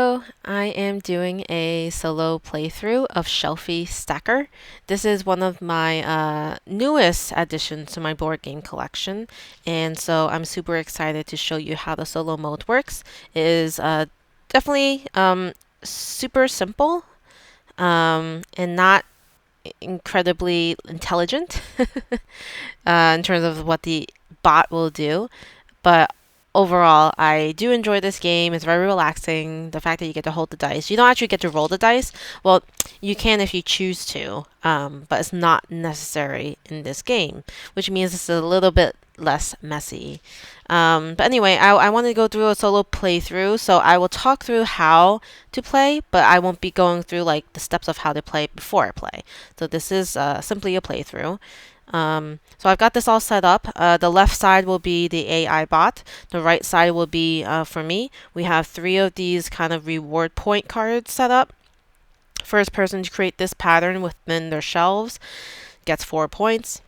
Hello, I am doing a solo playthrough of Shelfie Stacker. This is one of my newest additions to my board game collection, and so I'm super excited to show you how the solo mode works. It is definitely super simple and not incredibly intelligent in terms of what the bot will do, but overall, I do enjoy this game. It's very relaxing. The fact that you get to hold the dice. You don't actually get to roll the dice. Well, you can if you choose to, but it's not necessary in this game, which means it's a little bit less messy. But anyway, I want to go through a solo playthrough, so I will talk through how to play, but I won't be going through like the steps of how to play before I play. So this is simply a playthrough. So I've got this all set up. The left side will be the AI bot. The right side will be for me. We have 3 of these kind of reward point cards set up. First person to create this pattern within their shelves gets 4 points.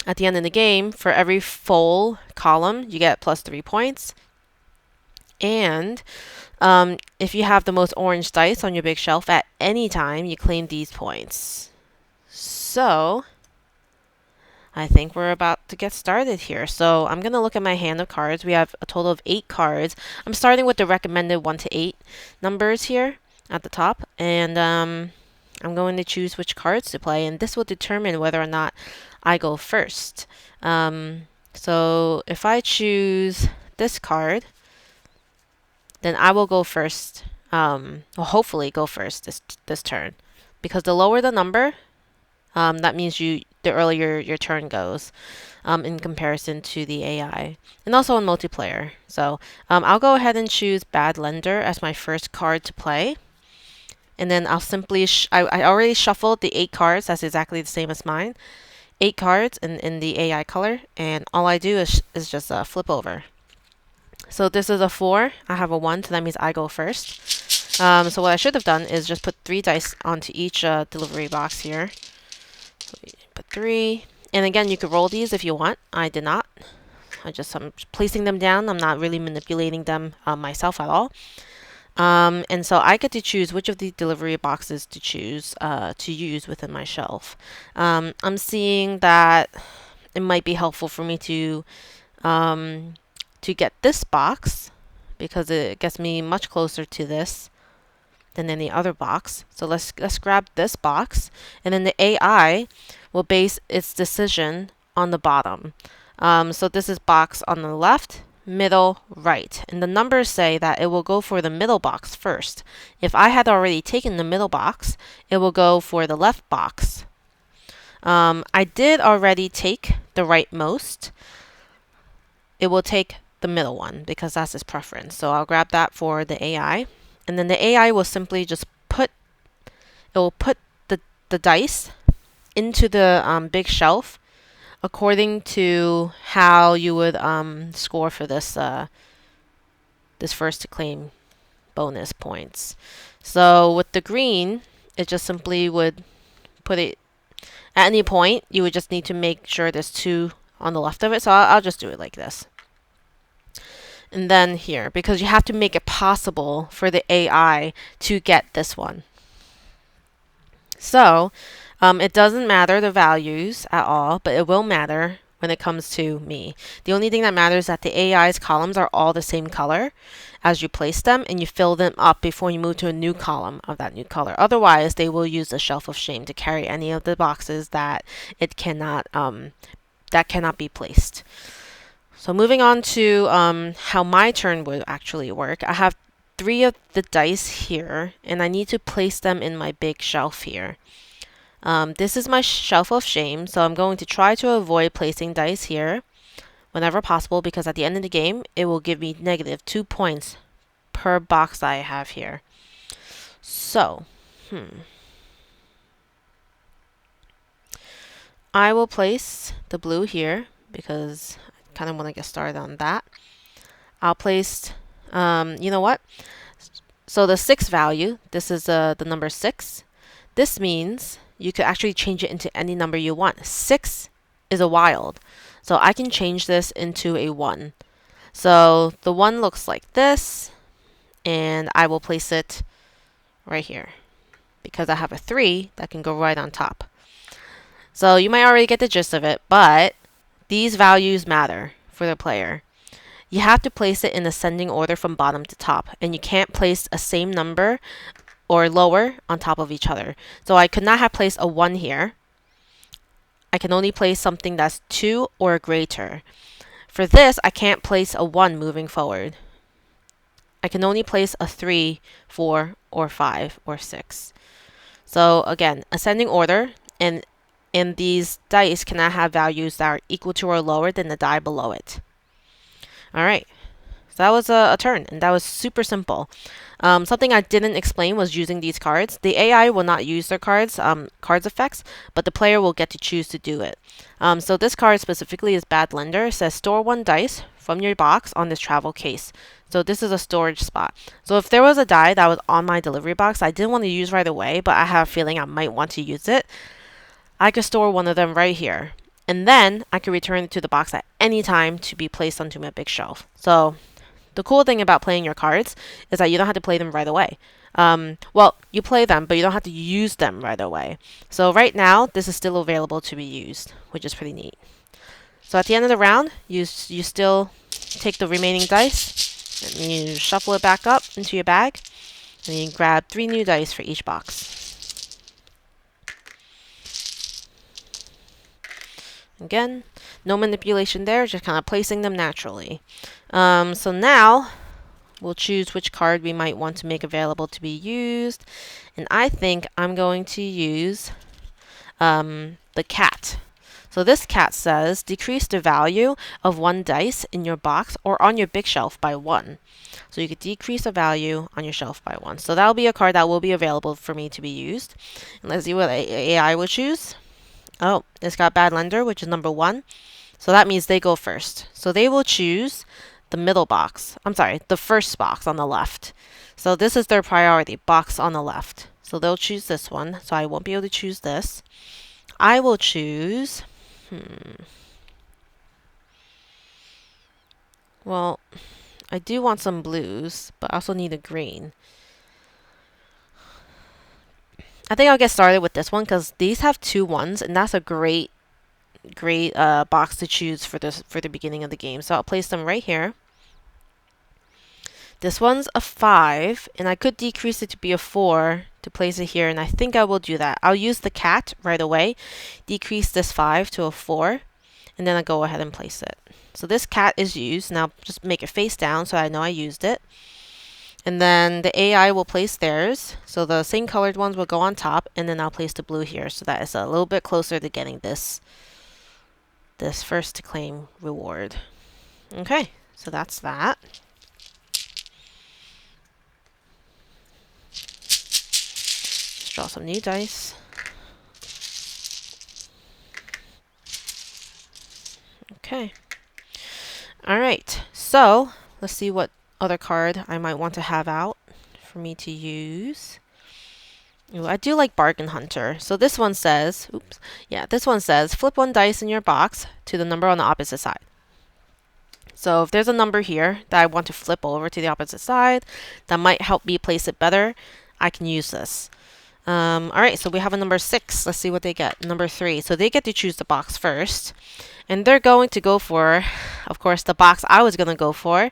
At the end of the game, for every full column, you get plus 3 points. And if you have the most orange dice on your big shelf at any time, you claim these points. So I think we're about to get started here. So I'm going to look at my hand of cards. We have a total of 8 cards. I'm starting with the recommended 1 to 8 numbers here at the top. And I'm going to choose which cards to play. And this will determine whether or not I go first. So if I choose this card, then I will go first. Well, hopefully go first this turn. Because the lower the number, that means the earlier your turn goes in comparison to the AI, and also in multiplayer. So I'll go ahead and choose Bad Lender as my first card to play, and then I'll simply I already shuffled the 8 cards. That's exactly the same as mine. 8 cards in the AI color, and all I do is just flip over. So this is a 4. I have a 1, so that means I go first. So what I should have done is just put 3 dice onto each delivery box here. So put 3, and again, you could roll these if you want. I did not. I'm placing them down. I'm not really manipulating them myself at all. And so I get to choose which of the delivery boxes to choose to use within my shelf. I'm seeing that it might be helpful for me to get this box because it gets me much closer to this than any other box. So let's grab this box, and then the AI will base its decision on the bottom. So this is box on the left, middle, right, and the numbers say that it will go for the middle box first. If I had already taken the middle box, it will go for the left box. I did already take the rightmost. It will take the middle one because that's its preference. So I'll grab that for the AI. And then the AI will simply just put the dice into the big shelf according to how you would score for this this first to claim bonus points. So with the green, it just simply would put it at any point. You would just need to make sure there's 2 on the left of it. So I'll just do it like this. And then here, because you have to make it possible for the AI to get this one. So it doesn't matter the values at all, but it will matter when it comes to me. The only thing that matters is that the AI's columns are all the same color as you place them, and you fill them up before you move to a new column of that new color. Otherwise, they will use the Shelf of Shame to carry any of the boxes that it cannot be placed. So moving on to how my turn would actually work. I have 3 of the dice here, and I need to place them in my big shelf here. This is my Shelf of Shame, so I'm going to try to avoid placing dice here whenever possible, because at the end of the game, it will give me negative 2 points per box I have here. So, I will place the blue here because kind of want to get started on that. I'll place, you know what? So the 6 value, this is the number 6. This means you could actually change it into any number you want. 6 is a wild. So I can change this into a 1. So the 1 looks like this. and I will place it right here because I have a 3 that can go right on top. So you might already get the gist of it, but these values matter for the player. You have to place it in ascending order from bottom to top, and you can't place a same number or lower on top of each other. So I could not have placed a 1 here. I can only place something that's 2 or greater. For this, I can't place a 1 moving forward. I can only place a 3, 4, or 5, or 6. So again, ascending order, and these dice cannot have values that are equal to or lower than the die below it. Alright, so that was a turn, and that was super simple. Something I didn't explain was using these cards. The AI will not use their cards effects, but the player will get to choose to do it. So this card specifically is Bad Lender. It says store 1 dice from your box on this travel case. So this is a storage spot. So if there was a die that was on my delivery box I didn't want to use right away, but I have a feeling I might want to use it, I could store one of them right here. And then I could return it to the box at any time to be placed onto my big shelf. So the cool thing about playing your cards is that you don't have to play them right away. Well, you play them, but you don't have to use them right away. So right now, this is still available to be used, which is pretty neat. So at the end of the round, you still take the remaining dice, and you shuffle it back up into your bag, and you grab 3 new dice for each box. Again, no manipulation there, just kind of placing them naturally. So now, we'll choose which card we might want to make available to be used. And I think I'm going to use the cat. So this cat says, decrease the value of 1 dice in your box or on your big shelf by 1. So you could decrease the value on your shelf by 1. So that'll be a card that will be available for me to be used. And let's see what AI will choose. Oh, it's got Bad Lender, which is number 1. So that means they go first. So they will choose the middle box. I'm sorry, the first box on the left. So this is their priority, box on the left. So they'll choose this one. So I won't be able to choose this. I will choose... Well, I do want some blues, but I also need a green. I think I'll get started with this one because these have 2 1s, and that's a great box to choose for the beginning of the game. So I'll place them right here. This one's a 5, and I could decrease it to be a 4 to place it here, and I think I will do that. I'll use the cat right away, decrease this 5 to a 4, and then I'll go ahead and place it. So this cat is used. Now just make it face down so I know I used it. And then the AI will place theirs. So the same colored ones will go on top, and then I'll place the blue here so that it's a little bit closer to getting this first to claim reward. Okay, so that's that. Let's draw some new dice. Okay. Alright, so let's see what other card I might want to have out for me to use. Ooh, I do like Bargain Hunter. So this one says, this one says, flip 1 dice in your box to the number on the opposite side. So if there's a number here that I want to flip over to the opposite side, that might help me place it better, I can use this. Alright, so we have a number 6. Let's see what they get. Number 3. So they get to choose the box first. And they're going to go for, of course, the box I was going to go for.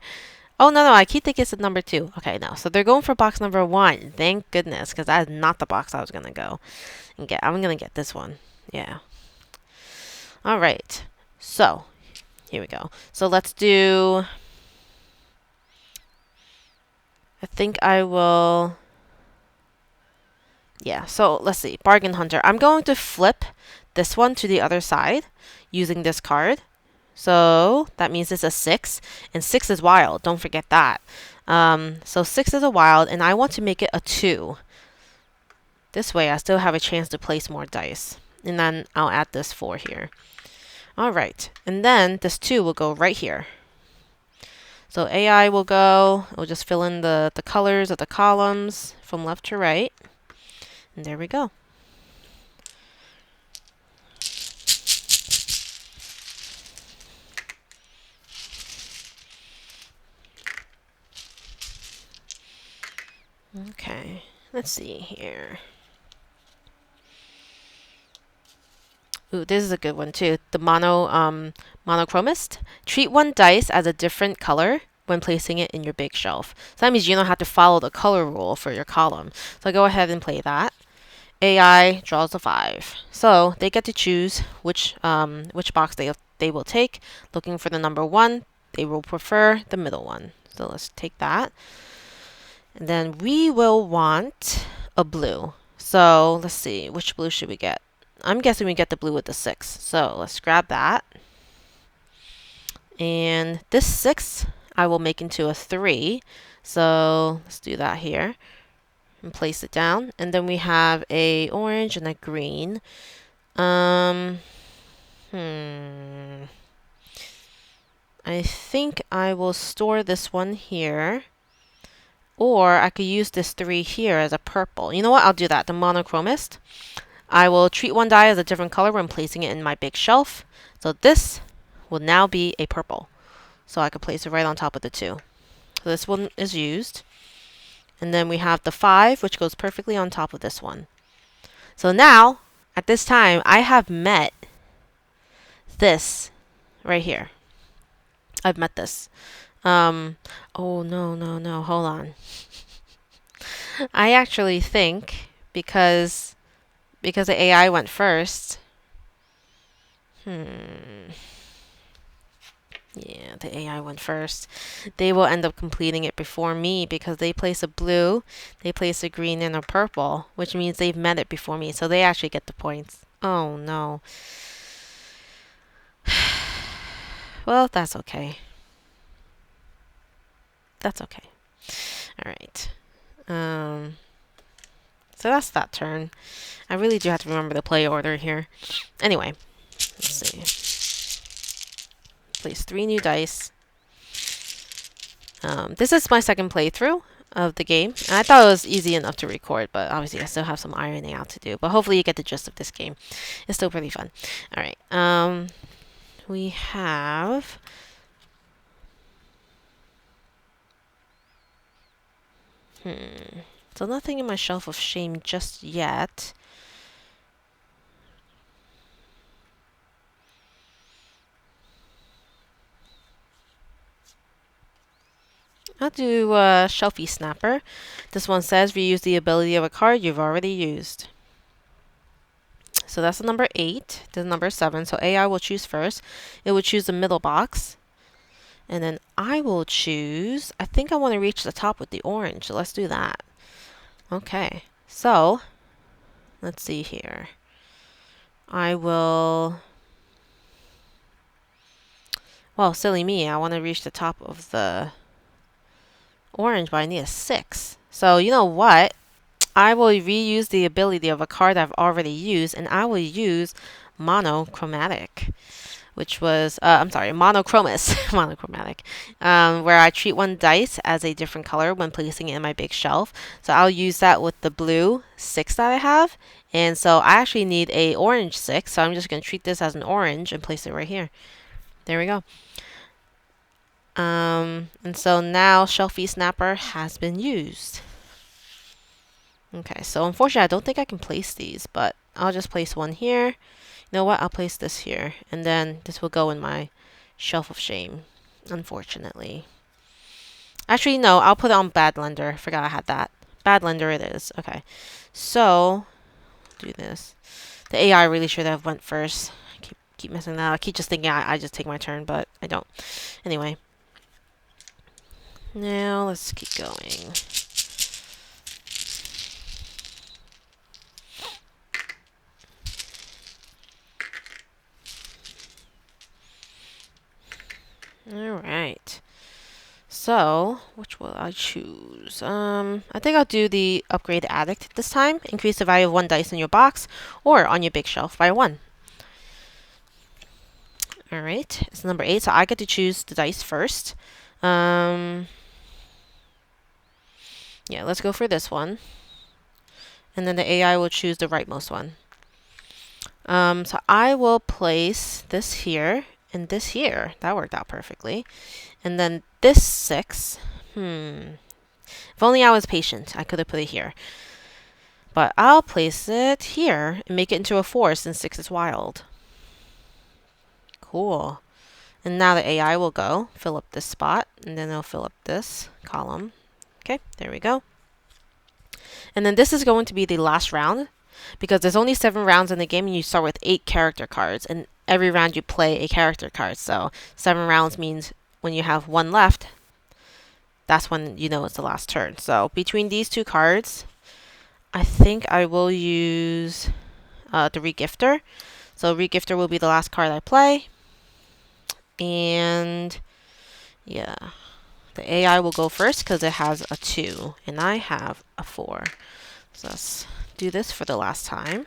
Oh, no, I keep thinking it's number 2. Okay, no. So they're going for box number 1. Thank goodness, because that is not the box I was going to go and get. I'm going to get this one. Yeah. All right. So, here we go. So let's do... I think I will... Yeah, so let's see. Bargain Hunter. I'm going to flip this one to the other side using this card. So that means it's a 6, and 6 is wild. Don't forget that. So 6 is a wild, and I want to make it a 2. This way I still have a chance to place more dice. And then I'll add this 4 here. Alright, and then this 2 will go right here. So AI will go, it'll just fill in the colors of the columns from left to right. And there we go. Okay, let's see here. Ooh, this is a good one too. The Monochromist. Treat one dice as a different color when placing it in your big shelf. So that means you don't have to follow the color rule for your column. So go ahead and play that. AI draws a 5. So they get to choose which box they will take. Looking for the number 1, they will prefer the middle one. So let's take that. And then we will want a blue. So let's see, which blue should we get? I'm guessing we get the blue with the 6. So let's grab that. And this 6 I will make into a 3. So let's do that here and place it down. And then we have a orange and a green. I think I will store this one here. Or I could use this 3 here as a purple. You know what? I'll do that. The Monochromist. I will treat one die as a different color when placing it in my big shelf. So this will now be a purple. So I could place it right on top of the 2. So this one is used. And then we have the 5, which goes perfectly on top of this one. So now, at this time, I have met this right here. I've met this. Oh, no, hold on. I actually think because the AI went first. Yeah, the AI went first. They will end up completing it before me because they place a blue, they place a green, and a purple, which means they've met it before me. So they actually get the points. Oh, no. Well, that's okay. That's okay. All right. So that's that turn. I really do have to remember the play order here. Anyway, let's see. Place 3 new dice. This is my second playthrough of the game. And I thought it was easy enough to record, but obviously I still have some ironing out to do. But hopefully you get the gist of this game. It's still pretty fun. All right. We have... So nothing in my shelf of shame just yet. I'll do Shelfie Snapper. This one says reuse the ability of a card you've already used. So that's the number 8. The number 7. So AI will choose first. It will choose the middle box. And then I will choose... I think I want to reach the top with the orange. So let's do that. Okay. So, let's see here. I will... Well, silly me. I want to reach the top of the orange, but I need a 6. So, you know what? I will reuse the ability of a card I've already used, and I will use Monochromatic, which was, I'm sorry, Monochromist, Monochromatic, where I treat one dice as a different color when placing it in my big shelf. So I'll use that with the blue 6 that I have, and so I actually need a orange 6, so I'm just going to treat this as an orange and place it right here. There we go. And so now Shelfie Snapper has been used. Okay, so unfortunately I don't think I can place these, but I'll just place one here. You know what? I'll place this here, and then this will go in my shelf of shame, unfortunately. Actually, no, I'll put it on Bad Lender. Forgot I had that. Bad Lender it is. Okay, so do this. The AI really should have went first. I keep messing that up. I keep just thinking I just take my turn, but I don't. Anyway. Now let's keep going. Alright. So, which will I choose? I think I'll do the Upgrade Addict this time. Increase the value of 1 dice in your box or on your big shelf by 1. Alright, it's number 8, so I get to choose the dice first. Yeah, let's go for this one. And then the AI will choose the rightmost one. So I will place this here and this here. That worked out perfectly. And then this 6. If only I was patient, I could have put it here. But I'll place it here and make it into a 4 since 6 is wild. Cool. And now the AI will go fill up this spot, and then it'll fill up this column. Okay, there we go. And then this is going to be the last round, because there's only 7 rounds in the game, and you start with 8 character cards, and every round you play a character card. So 7 rounds means when you have 1 left, that's when you know it's the last turn. So between these 2 cards, I think I will use the regifter. So regifter will be the last card I play. And yeah, the AI will go first because it has a 2 and I have a 4. So let's do this for the last time.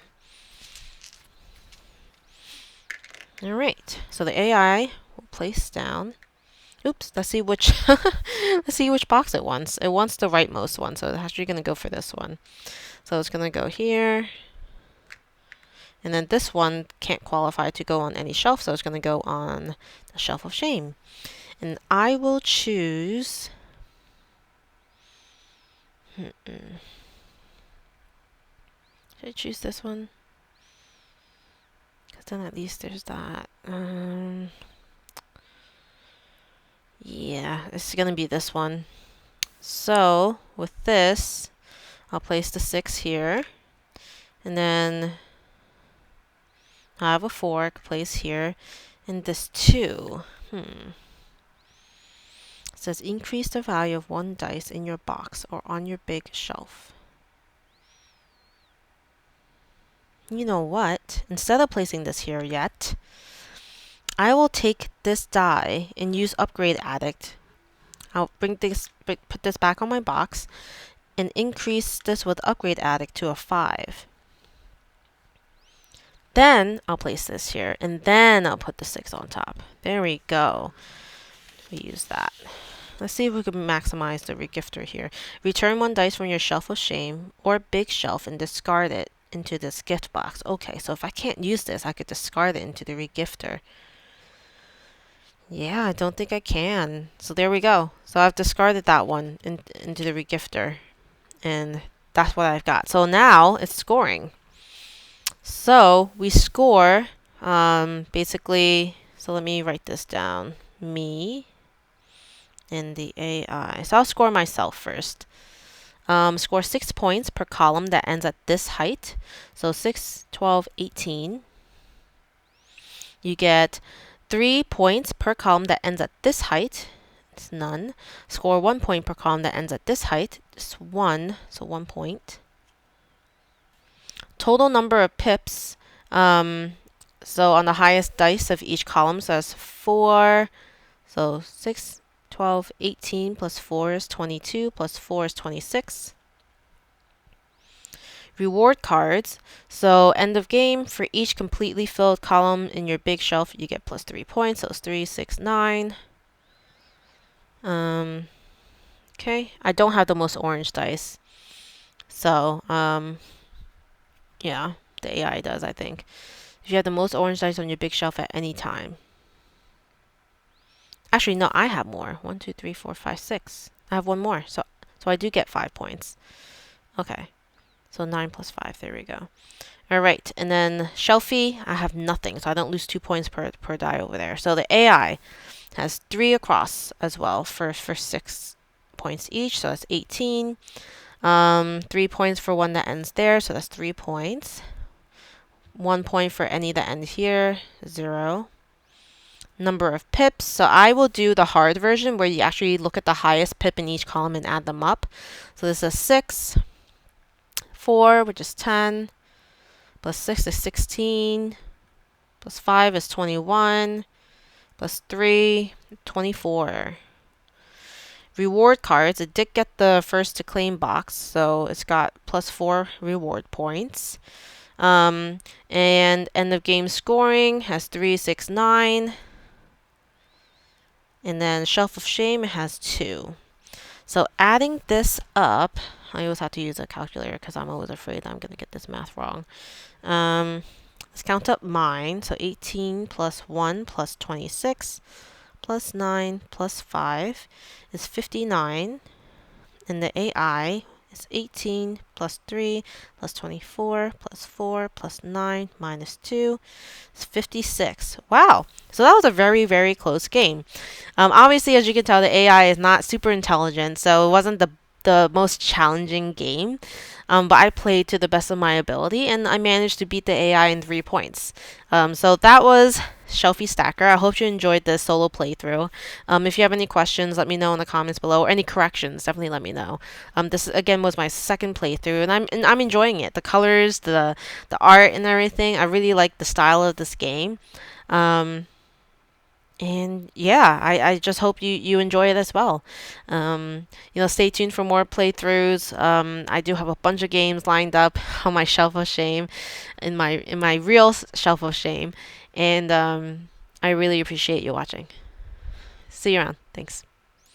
All right, so the AI will place down. Oops, let's see which let's see which box it wants. It wants the rightmost one, so it's actually going to go for this one. So it's going to go here. And then this one can't qualify to go on any shelf, so it's going to go on the shelf of shame. And I will choose... Should I choose this one? Because then at least there's that. Yeah, it's going to be this one. So with this, I'll place the 6 here. And then I have a 4 place here. And this 2. It says increase the value of 1 dice in your box or on your big shelf. You know what? Instead of placing this here yet, I will take this die and use Upgrade Addict. I'll put this back on my box and increase this with Upgrade Addict to a 5. Then I'll place this here, and then I'll put the 6 on top. There we go. We use that. Let's see if we can maximize the regifter here. Return 1 dice from your shelf of shame or big shelf and discard it into this gift box. Okay, so if I can't use this, I could discard it into the regifter. Yeah, I don't think I can. So there we go. So I've discarded that one into the regifter. And that's what I've got. So now it's scoring. So we score basically, so let me write this down. Me and the AI. So I'll score myself first. Score 6 points per column that ends at this height. So 6, 12, 18. You get 3 points per column that ends at this height. It's none. Score 1 point per column that ends at this height. It's 1, so 1 point. Total number of pips. So on the highest dice of each column, so that's 4. So 6, 12, 18 plus 4 is 22 plus 4 is 26. Reward cards. So end of game, for each completely filled column in your big shelf, you get plus 3 points. So it's 3, 6, 9. Okay, I don't have the most orange dice. So, yeah, the AI does, I think. If you have the most orange dice on your big shelf at any time. Actually, no, I have more. 1, 2, 3, 4, 5, 6. I have one more. So I do get 5 points. Okay. So 9 plus 5. There we go. All right. And then Shelfie, I have nothing. So I don't lose 2 points per die over there. So the AI has 3 across as well for 6 points each. So that's 18. 3 points for one that ends there. So that's 3 points. 1 point for any that end here. 0. Number of pips. So I will do the hard version where you actually look at the highest pip in each column and add them up. So this is 6. 4, which is 10. Plus 6 is 16. Plus 5 is 21. Plus 3, 24. Reward cards. It did get the first to claim box, so it's got plus 4 reward points. And end of game scoring has 3, 6, 9. And then Shelf of Shame has 2. So adding this up, I always have to use a calculator because I'm always afraid I'm going to get this math wrong. Let's count up mine. So 18 plus 1 plus 26 plus 9 plus 5 is 59. and the AI is 18 plus 3 plus 24 plus 4 plus 9 minus 2 is 56. Wow. So that was a very, very close game. Obviously, as you can tell, the AI is not super intelligent, so it wasn't the most challenging game. But I played to the best of my ability, and I managed to beat the AI in 3 points. So that was Shelfie Stacker. I hope you enjoyed this solo playthrough. If you have any questions, let me know in the comments below, or any corrections, definitely let me know. This again was my second playthrough, and I'm enjoying it. The colors, the art, and everything. I really like the style of this game. And yeah, I just hope you enjoy it as well. Stay tuned for more playthroughs. I do have a bunch of games lined up on my shelf of shame, in my real shelf of shame, and I really appreciate you watching. See you around. Thanks.